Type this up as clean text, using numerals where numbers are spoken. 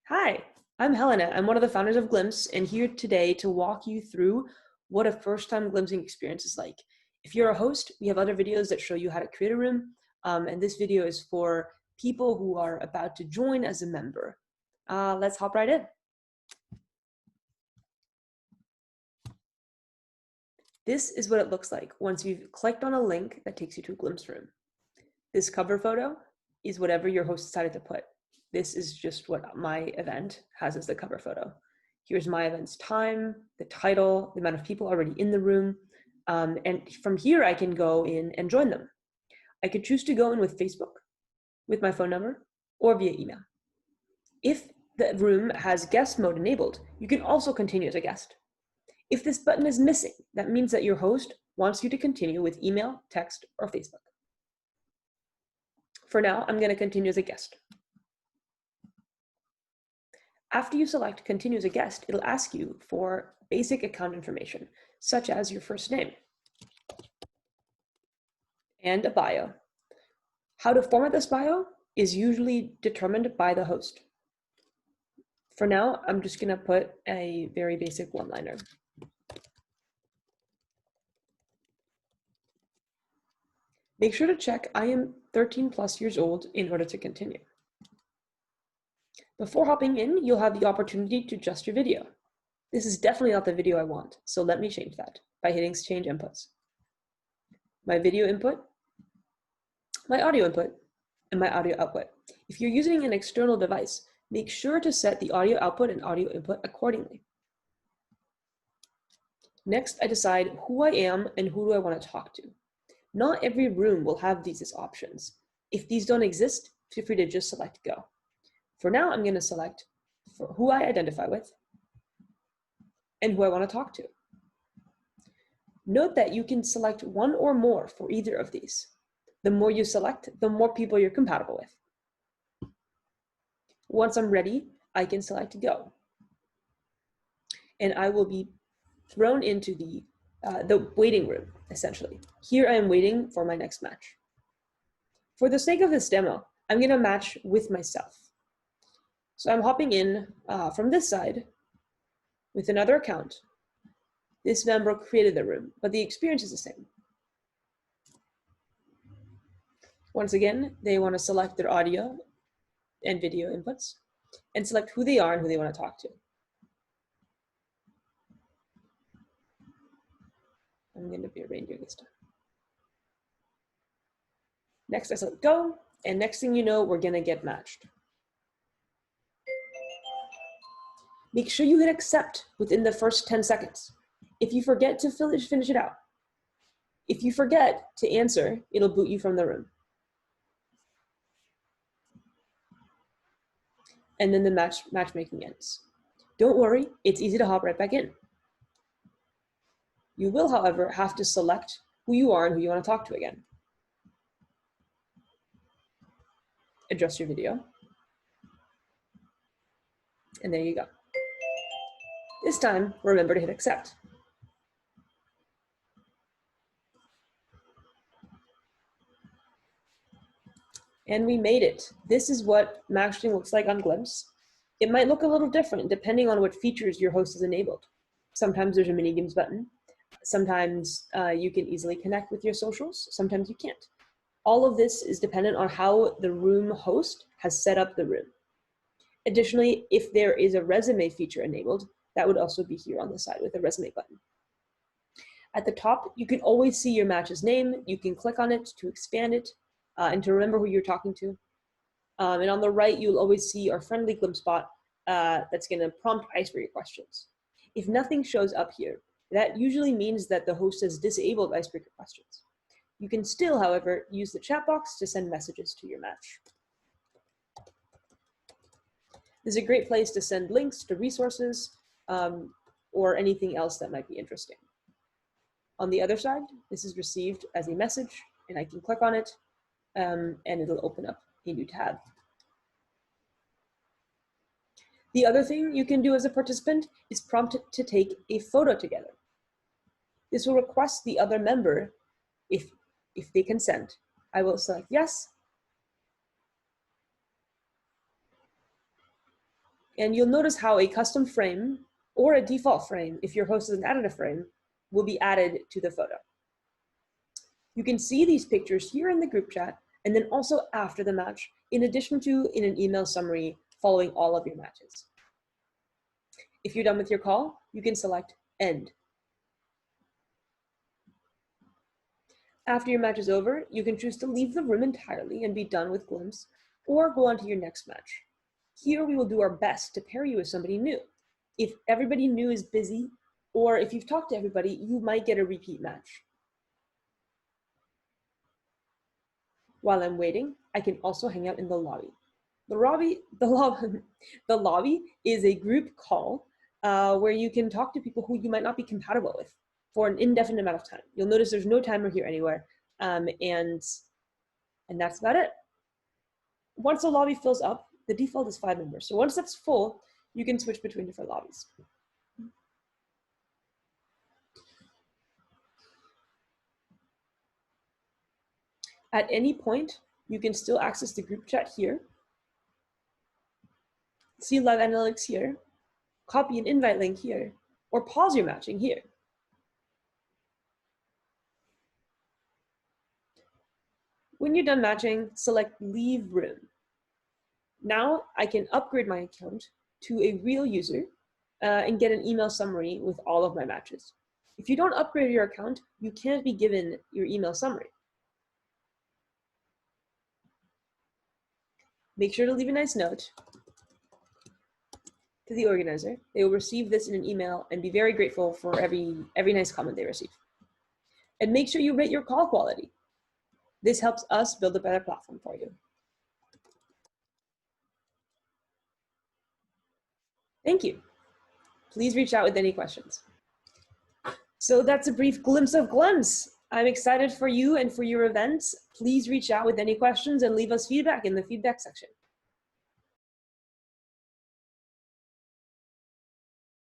Hi, I'm Helena. I'm one of the founders of Glimpse and here today to walk you through what a first-time glimpsing experience is like. If you're a host, we have other videos that show you how to create a room, and this video is for people who are about to join as a member. Let's hop right in. This is what it looks like once you've clicked on a link that takes you to a Glimpse room. This cover photo is whatever your host decided to put. This is just what my event has as the cover photo. Here's my event's time, the title, the amount of people already in the room. And from here, I can go in and join them. I could choose to go in with Facebook, with my phone number, or via email. If the room has guest mode enabled, you can also continue as a guest. If this button is missing, that means that your host wants you to continue with email, text, or Facebook. For now, I'm going to continue as a guest. After you select continue as a guest, it'll ask you for basic account information, such as your first name and a bio. How to format this bio is usually determined by the host. For now, I'm just going to put a very basic one-liner. Make sure to check I am 13 plus years old in order to continue. Before hopping in, you'll have the opportunity to adjust your video. This is definitely not the video I want, so let me change that by hitting change inputs. My video input, my audio input, and my audio output. If you're using an external device, make sure to set the audio output and audio input accordingly. Next, I decide who I am and who do I want to talk to. Not every room will have these as options. If these don't exist, feel free to just select go. For now, I'm going to select for who I identify with and who I want to talk to. Note that you can select one or more for either of these. The more you select, the more people you're compatible with. Once I'm ready, I can select go. And I will be thrown into the waiting room, essentially. Here I am waiting for my next match. For the sake of this demo, I'm going to match with myself. So I'm hopping in from this side with another account. This member created the room, but the experience is the same. Once again, they want to select their audio and video inputs and select who they are and who they want to talk to. I'm going to be a reindeer this time. Next, I select go, and next thing you know, we're going to get matched. Make sure you hit accept within the first 10 seconds. If you forget to finish it out. If you forget to answer, it'll boot you from the room. And then the matchmaking ends. Don't worry, it's easy to hop right back in. You will, however, have to select who you are and who you want to talk to again. Adjust your video. And there you go. This time, remember to hit accept. And we made it. This is what matching looks like on Glimpse. It might look a little different depending on what features your host has enabled. Sometimes there's a mini games button. Sometimes you can easily connect with your socials. Sometimes you can't. All of this is dependent on how the room host has set up the room. Additionally, if there is a resume feature enabled, that would also be here on the side with a resume button. At the top, you can always see your match's name. You can click on it to expand it and to remember who you're talking to. And on the right, you'll always see our friendly Glimpse bot that's going to prompt icebreaker questions. If nothing shows up here, that usually means that the host has disabled icebreaker questions. You can still, however, use the chat box to send messages to your match. This is a great place to send links to resources or anything else that might be interesting. On the other side, this is received as a message, and I can click on it, and it'll open up a new tab. The other thing you can do as a participant is prompt it to take a photo together. This will request the other member if they consent. I will select yes. And you'll notice how a custom frame or a default frame, if your host hasn't added a frame, will be added to the photo. You can see these pictures here in the group chat and then also after the match, in addition to in an email summary following all of your matches. If you're done with your call, you can select End. After your match is over, you can choose to leave the room entirely and be done with Glimpse, or go on to your next match. Here we will do our best to pair you with somebody new. If everybody new is busy, or if you've talked to everybody, you might get a repeat match. While I'm waiting, I can also hang out in the lobby. The lobby is a group call where you can talk to people who you might not be compatible with for an indefinite amount of time. You'll notice there's no timer here anywhere, and that's about it. Once the lobby fills up, the default is 5 members. So once that's full, you can switch between different lobbies. At any point, you can still access the group chat here, see live analytics here, copy an invite link here, or pause your matching here. When you're done matching, select Leave Room. Now I can upgrade my account to a real user and get an email summary with all of my matches. If you don't upgrade your account, you can't be given your email summary. Make sure to leave a nice note to the organizer. They will receive this in an email and be very grateful for every nice comment they receive. And make sure you rate your call quality. This helps us build a better platform for you. Thank you. Please reach out with any questions. So that's a brief glimpse of Glimpse. I'm excited for you and for your events. Please reach out with any questions and leave us feedback in the feedback section.